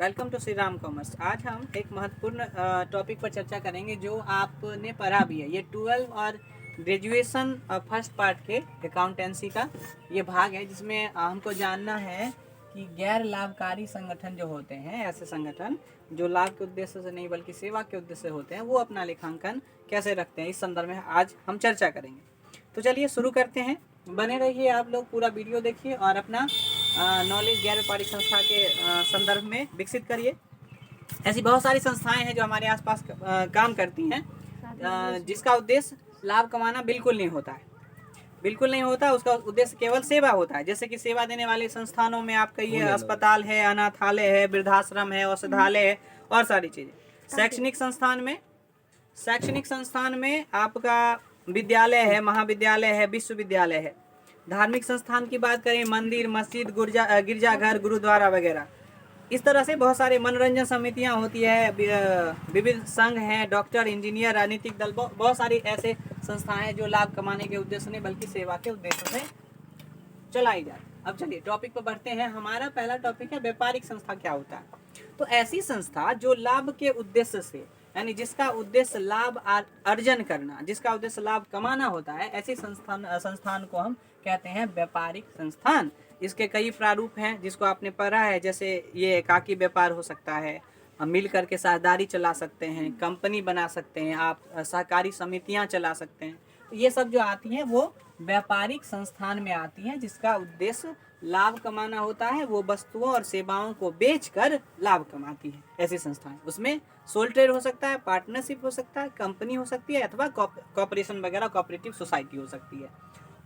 Welcome to Shri Ram commerce. आज हम एक महत्वपूर्ण टॉपिक पर चर्चा करेंगे जो आपने पढ़ा भी है। ये 12 और ग्रेजुएशन फर्स्ट पार्ट के अकाउंटेंसी का ये भाग है, जिसमें हमको जानना है कि गैर लाभकारी संगठन जो होते हैं, ऐसे संगठन जो लाभ के उद्देश्य से नहीं बल्कि सेवा के उद्देश्य से होते हैं, वो अपना लेखांकन कैसे रखते हैं। इस संदर्भ में आज हम चर्चा करेंगे। तो चलिए शुरू करते हैं। बने रहिए, आप लोग पूरा वीडियो देखिए और अपना नॉलेज गैर व्यापारिक संस्था के संदर्भ में विकसित करिए। ऐसी बहुत सारी संस्थाएं हैं जो हमारे आसपास काम करती हैं, जिसका उद्देश्य लाभ कमाना बिल्कुल नहीं होता है। उसका उद्देश्य केवल सेवा होता है। जैसे कि सेवा देने वाले संस्थानों में आपका ये अस्पताल है, अनाथालय है, वृद्धाश्रम है, औषधालय है और सारी चीज़ें। शैक्षणिक संस्थान में आपका विद्यालय है, महाविद्यालय है, विश्वविद्यालय है। धार्मिक संस्थान की बात करें, मंदिर, मस्जिद, गिरजाघर, गुरुद्वारा वगैरह। इस तरह से बहुत सारे मनोरंजन समितियां होती है, विविध संघ हैं, डॉक्टर, इंजीनियर, राजनीतिक दल, बहुत सारी ऐसे संस्थाएं हैं जो लाभ कमाने के उद्देश्य नहीं बल्कि सेवा के उद्देश्य से चलाई जाती। अब चलिए टॉपिक पर बढ़ते हैं। हमारा पहला टॉपिक है व्यापारिक संस्था क्या होता है। तो ऐसी संस्था जो लाभ के उद्देश्य से, यानी जिसका उद्देश्य लाभ अर्जन करना, जिसका उद्देश्य लाभ कमाना होता है, ऐसी संस्थान को हम कहते हैं व्यापारिक संस्थान। इसके कई प्रारूप हैं जिसको आपने पढ़ा है। जैसे ये एकाकी व्यापार हो सकता है, हम मिल करके साझेदारी चला सकते हैं, कंपनी बना सकते हैं, आप सहकारी समितियां चला सकते हैं। तो ये सब जो आती हैं वो व्यापारिक संस्थान में आती हैं, जिसका उद्देश्य लाभ कमाना होता है। वो वस्तुओं और सेवाओं को बेचकर लाभ कमाती है ऐसी संस्थाएं। उसमें सोल ट्रेड हो सकता है, पार्टनरशिप हो सकता है, कंपनी हो सकती है, अथवा कॉर्पोरेशन वगैरह, कोऑपरेटिव सोसाइटी हो सकती है।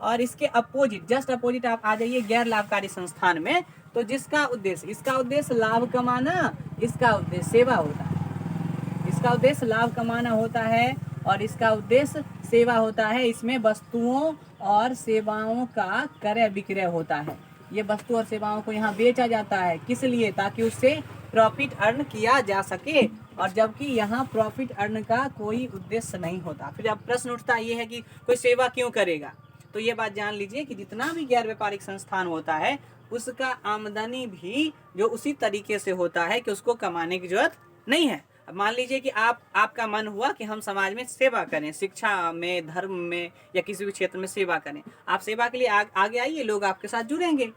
और इसके अपोजिट, जस्ट अपोजिट आप आ जाइए गैर लाभकारी संस्थान में। तो जिसका उद्देश्य, इसका उद्देश्य लाभ कमाना, इसका उद्देश्य सेवा होता है। इसका उद्देश्य लाभ कमाना होता है और इसका उद्देश्य सेवा होता है। इसमें वस्तुओं और सेवाओं का क्रय विक्रय होता है। ये वस्तु और सेवाओं को यहाँ बेचा जाता है, किस लिए? ताकि उससे प्रॉफिट अर्न किया जा सके। और जबकि यहाँ प्रॉफिट अर्न का कोई उद्देश्य नहीं होता। फिर अब प्रश्न उठता ये है कि कोई सेवा क्यों करेगा? तो ये बात जान लीजिए कि जितना भी गैर व्यापारिक संस्थान होता है, उसका आमदनी भी जो उसी तरीके से होता है कि उसको कमाने की जरूरत नहीं है। अब मान लीजिए कि आपका मन हुआ कि हम समाज में सेवा करें, शिक्षा में, धर्म में या किसी भी क्षेत्र में सेवा करें। आप सेवा के लिए आगे आइए, लोग आपके साथ जुड़ेंगे।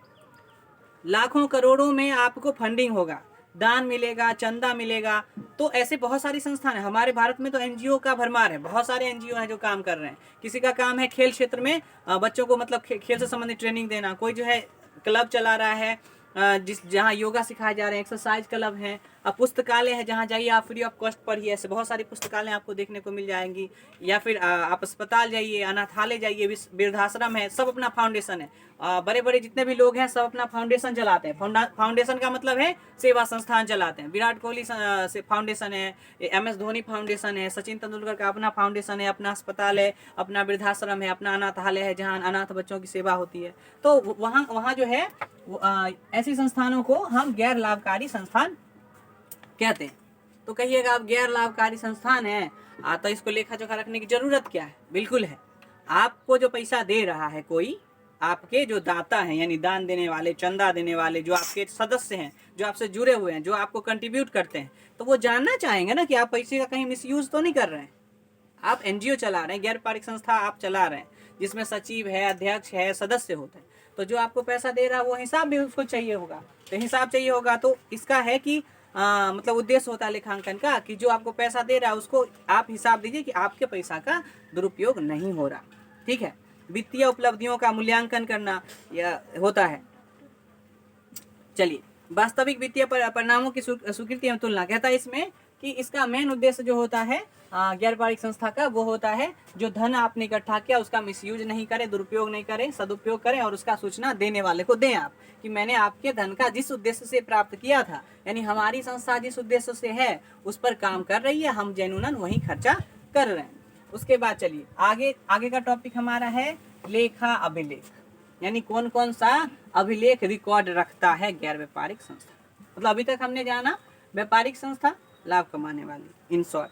लाखों करोड़ों में आपको फंडिंग होगा, दान मिलेगा, चंदा मिलेगा। तो ऐसे बहुत सारी संस्थान है हमारे भारत में। तो एनजीओ का भरमार है, बहुत सारे एनजीओ हैं जो काम कर रहे हैं। किसी का काम है खेल क्षेत्र में बच्चों को मतलब खेल से संबंधित ट्रेनिंग देना। कोई जो है क्लब चला रहा है जहाँ योगा सिखाए जा रहे हैं, एक्सरसाइज क्लब है। अब पुस्तकालय है, जहाँ जाइए आप फ्री ऑफ कॉस्ट पढ़िए। ऐसे बहुत सारी पुस्तकालय आपको देखने को मिल जाएंगी। या फिर आप अस्पताल जाइए, अनाथालय जाइए, वृद्धाश्रम है, सब अपना फाउंडेशन है। बड़े बड़े जितने भी लोग हैं सब अपना फाउंडेशन चलाते हैं। फाउंडेशन का मतलब है सेवा संस्थान चलाते हैं। विराट कोहली से फाउंडेशन है, MS धोनी फाउंडेशन है, सचिन तेंदुलकर का अपना फाउंडेशन है, अपना अस्पताल है, अपना वृद्धाश्रम है, अपना अनाथालय है जहाँ अनाथ बच्चों की सेवा होती है। तो वहाँ जो है ऐसी संस्थानों को हम गैर लाभकारी संस्थान कहते हैं। तो कहिएगा आप गैर लाभकारी संस्थान है तो इसको लेखा जोखा रखने की जरूरत क्या है? बिल्कुल है। आपको जो पैसा दे रहा है कोई, आपके जो दाता हैं, यानी दान देने वाले, चंदा देने वाले, जो आपके सदस्य हैं, जो आपसे जुड़े हुए हैं, जो आपको कंट्रीब्यूट करते हैं, तो वो जानना चाहेंगे ना कि आप पैसे का कहीं मिसयूज तो नहीं कर रहे हैं। आप एनजीओ चला रहे हैं, गैर व्यापारिक संस्था आप चला रहे हैं, जिसमें सचिव है, अध्यक्ष है, सदस्य होते हैं। तो जो आपको पैसा दे रहा है वो हिसाब भी उसको चाहिए होगा। तो हिसाब चाहिए होगा तो इसका है कि मतलब उद्देश्य होता है लेखांकन का कि जो आपको पैसा दे रहा है उसको आप हिसाब दीजिए कि आपके पैसा का दुरुपयोग नहीं हो रहा। ठीक है। वित्तीय उपलब्धियों का मूल्यांकन करना यह होता है। चलिए, वास्तविक वित्तीय परिणामों की स्वीकृति एवं तुलना कहता है इसमें कि इसका मेन उद्देश्य जो होता है गैर व्यापारिक संस्था का, वो होता है जो धन आपने इकट्ठा किया उसका मिसयूज नहीं करे, दुरुपयोग नहीं करे, सदुपयोग करें और उसका सूचना देने वाले को दें आप कि मैंने आपके धन का जिस उद्देश्य से प्राप्त किया था, यानी हमारी संस्था जिस उद्देश्य से है उस पर काम कर रही है, हम जेन्युइन वही खर्चा कर रहे हैं। उसके बाद चलिए आगे का टॉपिक हमारा है लेखा अभिलेख, यानी कौन कौन सा अभिलेख रिकॉर्ड रखता है गैर व्यापारिक संस्था। मतलब अभी तक हमने जाना व्यापारिक संस्था लाभ कमाने वाली, इन शॉर्ट।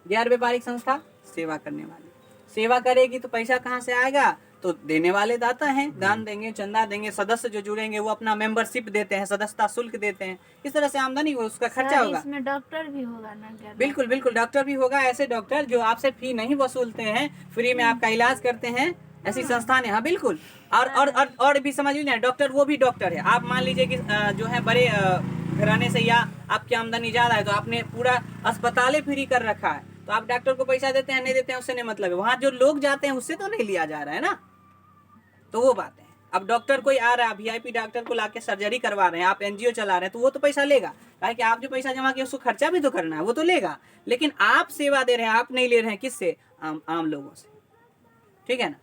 गैर व्यापारिक संस्था सेवा करने वाली। सेवा करेगी तो पैसा कहाँ से आएगा? तो देने वाले दाता हैं, दान देंगे, चंदा देंगे, सदस्य जो जुड़ेंगे वो अपना मेंबरशिप देते हैं, सदस्यता शुल्क देते हैं, इस तरह से आमदनी उसका खर्चा होगा। इसमें डॉक्टर भी होगा ना क्या? बिल्कुल बिल्कुल, डॉक्टर भी होगा। ऐसे डॉक्टर जो आपसे फी नहीं वसूलते हैं, फ्री में आपका इलाज करते हैं, ऐसी संस्थान है। हाँ बिल्कुल। और भी समझ लीजिए, डॉक्टर वो भी डॉक्टर है। आप मान लीजिए कि जो है बड़े घराने से या आपकी आमदनी ज्यादा है तो आपने पूरा अस्पताल फ्री कर रखा है, तो आप डॉक्टर को पैसा देते हैं नहीं देते हैं उससे नहीं मतलब है, वहाँ जो लोग जाते हैं उससे तो नहीं लिया जा रहा है ना। तो वो बात है। अब डॉक्टर कोई आ रहा है, वीआईपी डॉक्टर को लाके सर्जरी करवा रहे हैं, आप एनजीओ चला रहे हैं, तो वो तो पैसा लेगा, कि आप जो पैसा जमा किया उसको खर्चा भी तो करना है, वो तो लेगा। लेकिन आप सेवा दे रहे हैं, आप नहीं ले रहे हैं किससे? आम लोगों से। ठीक है ना।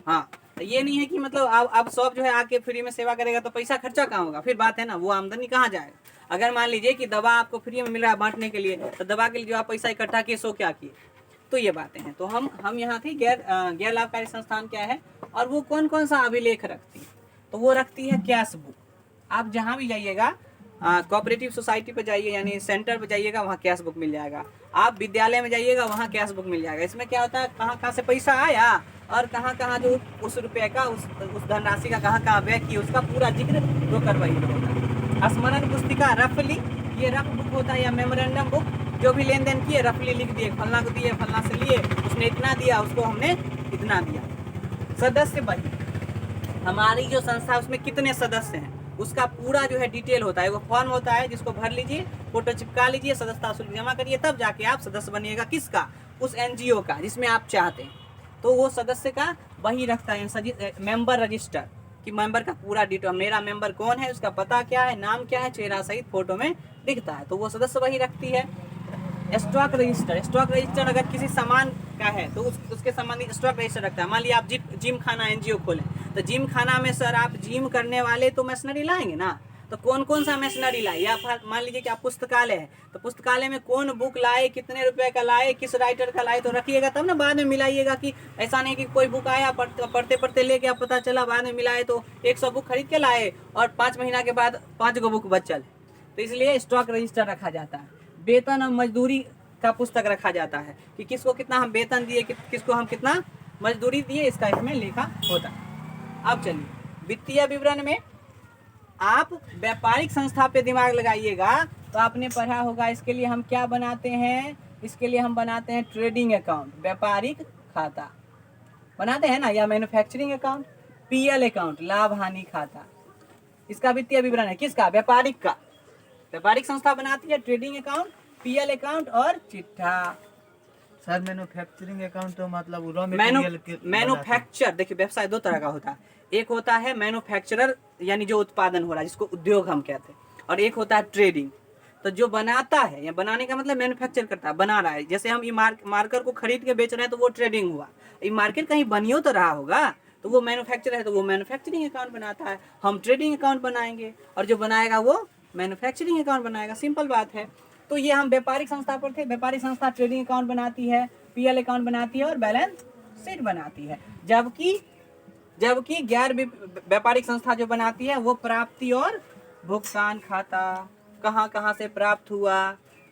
हाँ, तो ये नहीं है कि मतलब आप सब जो है आके फ्री में सेवा करेगा तो पैसा खर्चा कहाँ होगा, फिर बात है ना, वो आमदनी कहाँ जाएगा। अगर मान लीजिए कि दवा आपको फ्री में मिल रहा है बांटने के लिए, तो दवा के लिए जो आप पैसा इकट्ठा किए सो क्या किए। तो ये बातें हैं। तो हम यहाँ थे गैर लाभकारी संस्थान क्या है और वो कौन कौन सा अभिलेख रखती है। तो वो रखती है कैश बुक। आप जहाँ भी जाइएगा, कोऑपरेटिव सोसाइटी पे जाइए यानी सेंटर पे जाइएगा, वहाँ कैश बुक मिल जाएगा। आप विद्यालय में जाइएगा, वहाँ कैश बुक मिल जाएगा। इसमें क्या होता है, कहाँ कहाँ से पैसा आया और कहाँ कहाँ जो उस रुपये का उस धनराशि का कहाँ कहाँ व्यय किया, उसका पूरा जिक्र ब्रोकर वही होता है। स्मरण पुस्तिका रफली, ये रफ बुक होता है या मेमोरेंडम बुक, जो भी लेन देन किए रफली लिख दिए, फलना को दिए, फलना से लिए, उसने इतना दिया, उसको हमने इतना दिया। सदस्य बही, हमारी जो संस्था है उसमें कितने सदस्य हैं उसका पूरा जो है डिटेल होता है। वो फॉर्म होता है जिसको भर लीजिए, फोटो चिपका लीजिए, सदस्यता शुल्क जमा करिए, तब जाके आप सदस्य बनिएगा। किसका? उस एनजीओ का जिसमें आप चाहते हैं। तो वो सदस्य का वही रखता है मेंबर रजिस्टर, कि मेंबर का पूरा डिटेल, मेरा मेंबर कौन है, उसका पता क्या है, नाम क्या है, चेहरा सहित फोटो में दिखता है। तो वो सदस्य वही रखती है। स्टॉक रजिस्टर, स्टॉक रजिस्टर अगर किसी सामान का है तो उसके संबंधित स्टॉक रजिस्टर रखता है। मान लिया आप जिम खाना एनजीओ खोलें, तो जिम खाना में सर आप जिम करने वाले तो मशीनरी लाएंगे ना, तो कौन कौन सा मशीनरी लाए। या मान लीजिए कि आप पुस्तकालय है, तो पुस्तकालय में कौन बुक लाए, कितने रुपए का लाए, किस राइटर का लाए, तो रखिएगा तब ना बाद में मिलाइएगा। कि ऐसा नहीं कि कोई बुक आया पढ़ते पढ़ते ले गया, पता चला बाद में मिलाए तो 100 बुक खरीद के लाए और 5 महीना के बाद 5 गो बुक बचल। तो इसलिए स्टॉक रजिस्टर रखा जाता है। वेतन और मजदूरी का पुस्तक रखा जाता है कि किसको कितना हम वेतन दिए, किसको हम कितना मजदूरी दिए, इसका इसमें लेखा होता है। अब चलिए वित्तीय विवरण में आप व्यापारिक संस्था पे दिमाग लगाइएगा। तो आपने पढ़ा होगा इसके लिए हम क्या बनाते हैं, इसके लिए हम बनाते हैं ट्रेडिंग अकाउंट, व्यापारिक खाता बनाते हैं ना, या मैन्युफैक्चरिंग अकाउंट, पीएल अकाउंट, लाभ हानि खाता। इसका वित्तीय विवरण है किसका? व्यापारिक का। व्यापारिक संस्था बनाती है ट्रेडिंग अकाउंट, पीएल अकाउंट और चिट्ठा। सर मैन्युफैक्चरिंग अकाउंट तो मतलब मैन्युफैक्चर, देखिए व्यवसाय दो तरह का होता है। एक होता है मैन्युफैक्चरर यानी जो उत्पादन हो रहा है जिसको उद्योग हम कहते हैं, और एक होता है ट्रेडिंग। तो जो बनाता है या बनाने का मतलब मैन्युफैक्चर करता है, बना रहा है। जैसे हम ये मार्कर को खरीद के बेच रहे हैं तो वो ट्रेडिंग हुआ। ये मार्केट कहीं बनियो तो रहा होगा, तो वो मैन्युफैक्चर है तो वो मैन्युफैक्चरिंग अकाउंट बनाता है। हम ट्रेडिंग अकाउंट बनाएंगे और जो बनाएगा वो मैन्युफैक्चरिंग अकाउंट बनाएगा। सिंपल बात है। तो ये हम व्यापारिक संस्था पर थे। व्यापारिक संस्था ट्रेडिंग अकाउंट बनाती है, पीएल अकाउंट बनाती है और बैलेंस शीट बनाती है। जबकि गैर व्यापारिक संस्था जो बनाती है वो प्राप्ति और भुगतान खाता, कहाँ कहाँ से प्राप्त हुआ,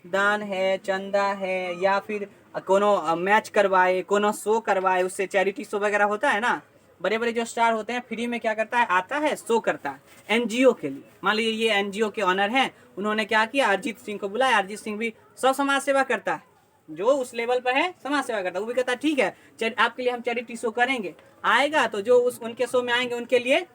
दान है, चंदा है, या फिर कोनो मैच करवाए, कोनो शो करवाए, उससे चैरिटी शो वगैरह होता है ना। बड़े बड़े जो स्टार होते हैं फ्री में क्या करता है, आता है शो करता है एनजीओ के लिए। मान लीजिए ये एनजीओ के ऑनर हैं, उन्होंने क्या किया, अरिजीत सिंह को बुलाया। अरिजीत सिंह भी सब समाज सेवा करता है, जो उस लेवल पर है समाज सेवा करता है। वो भी कहता है ठीक है आपके लिए हम चैरिटी शो करेंगे। आएगा तो जो उनके शो में आएंगे उनके लिए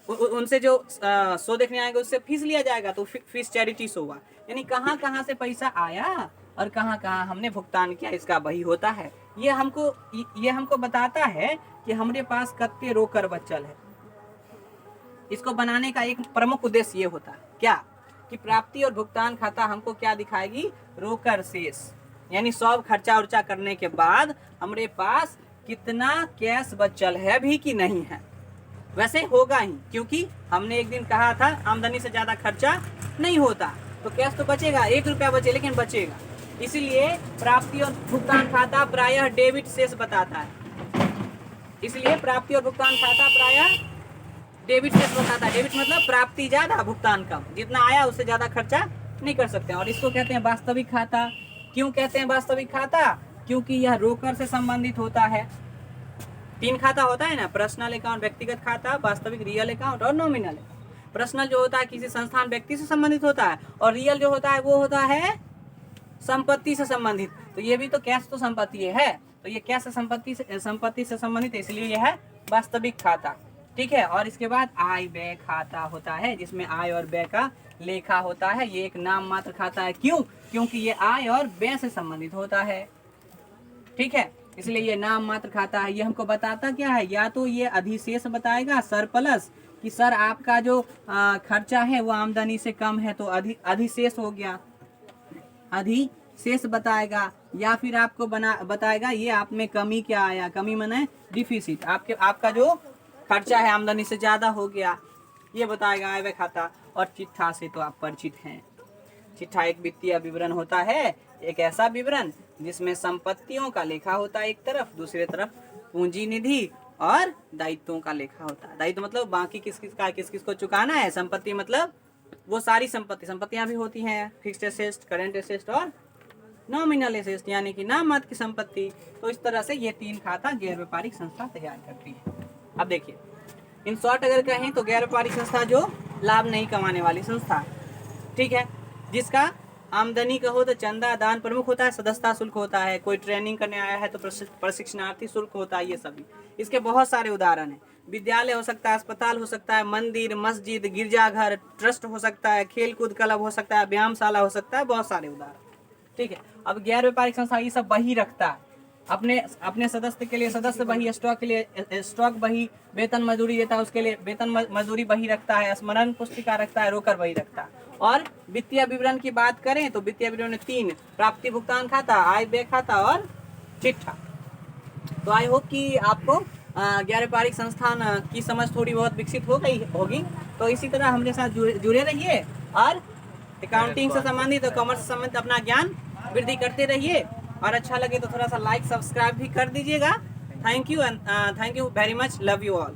उनसे जो शो देखने आएंगे उससे फीस लिया जाएगा, तो फीस चैरिटी शो हुआ। यानी कहाँ कहाँ से पैसा आया और कहाँ कहाँ हमने भुगतान किया, इसका वही होता है। ये हमको बताता है कि हमारे पास कितने रोकर बचल है। इसको बनाने का एक प्रमुख उद्देश्य ये होता है क्या, कि प्राप्ति और भुगतान खाता हमको क्या दिखाएगी, रोकर शेष, यानी सब खर्चा उर्चा करने के बाद हमारे पास कितना कैश बचल है भी कि नहीं है। वैसे होगा ही, क्योंकि हमने एक दिन कहा था आमदनी से ज्यादा खर्चा नहीं होता, तो कैश तो बचेगा, 1 रुपया बचे लेकिन बचेगा। इसलिए प्राप्ति और भुगतान खाता प्रायः डेबिट शेष बताता है। इसलिए प्राप्ति और भुगतान खाता प्रायः डेबिट शेष बताता है। डेबिट मतलब प्राप्ति ज्यादा भुगतान कम, जितना आया उससे ज्यादा खर्चा नहीं कर सकते हैं। और इसको कहते हैं वास्तविक खाता। क्यों कहते हैं वास्तविक खाता? क्योंकि यह रोकर से संबंधित होता है। तीन खाता होता है ना, पर्सनल अकाउंट व्यक्तिगत खाता, वास्तविक रियल अकाउंट और नॉमिनल। पर्सनल जो होता है किसी संस्थान व्यक्ति से संबंधित होता है, और रियल जो होता है वो होता है संपत्ति से संबंधित। तो ये भी तो कैश तो संपत्ति है, तो ये कैश संपत्ति से संबंधित है, इसलिए यह है वास्तविक खाता। ठीक है। और इसके बाद आय व्यय खाता होता है, जिसमें आय और व्यय का लेखा होता है। ये एक नाम मात्र खाता है। क्यों? क्योंकि ये आय और व्यय से संबंधित होता है। ठीक है, इसलिए ये नाम मात्र खाता है। ये हमको बताता क्या है, या तो ये अधिशेष बताएगा सरप्लस, कि सर आपका जो खर्चा है वो आमदनी से कम है, तो अधिशेष हो गया, अधिशेष बताएगा। या फिर आपको बताएगा ये आप में कमी क्या आया, कमी माने डिफिसिट, आपका जो खर्चा है आमदनी से ज्यादा हो गया, ये बताएगा आय व्यय खाता। और चिट्ठा से तो आप परिचित हैं। चिट्ठा एक वित्तीय विवरण होता है, एक ऐसा विवरण जिसमें संपत्तियों का लेखा होता है एक तरफ, दूसरी तरफ पूंजी निधि और दायित्वों का लेखा होता है। दायित्व मतलब बाकी किस किस को चुकाना है, संपत्ति मतलब वो सारी संपत्तियां भी होती हैं, फिक्स्ड एसेट, करंट एसेट और नॉमिनल एसेट, यानी कि नाम मात्र की संपत्ति। तो इस तरह से ये तीन खाता गैर व्यापारिक संस्था तैयार करती है। अब देखिए, इन शॉर्ट अगर कहें तो गैर व्यापारिक संस्था जो लाभ नहीं कमाने वाली संस्था, ठीक है, जिसका आमदनी का हो तो चंदा दान प्रमुख होता है, सदस्यता शुल्क होता है, कोई ट्रेनिंग करने आया है तो प्रशिक्षणार्थी शुल्क होता है, ये सभी। इसके बहुत सारे उदाहरण हैं। विद्यालय हो सकता है, अस्पताल हो सकता है, मंदिर, मस्जिद, गिरजाघर, ट्रस्ट हो सकता है, खेल कूद क्लब हो सकता है, व्यायामशाला हो सकता है, बहुत सारे उदाहरण। ठीक है। अब गैर व्यापारिक संस्था ये सब बही रखता है, अपने सदस्य के लिए सदस्य बही, स्टॉक के लिए स्टॉक बही, वेतन मजदूरी देता है उसके लिए वेतन मजदूरी बही रखता है, स्मरण पुस्तिका रखता है, रोकड़ बही रखता है। और वित्तीय विवरण की बात करें तो वित्तीय विवरण में तीन, प्राप्ति भुगतान खाता, आय व्यय खाता और चिट्ठा। तो आई होप कि आपको गैर व्यापारिक संस्थान की समझ थोड़ी बहुत विकसित हो गई होगी। तो इसी तरह हमारे साथ जुड़े रहिए और अकाउंटिंग से संबंधित और कॉमर्स से संबंधित अपना ज्ञान वृद्धि करते रहिए। और अच्छा लगे तो थोड़ा सा लाइक सब्सक्राइब भी कर दीजिएगा। Thank you and thank you very much, love you all.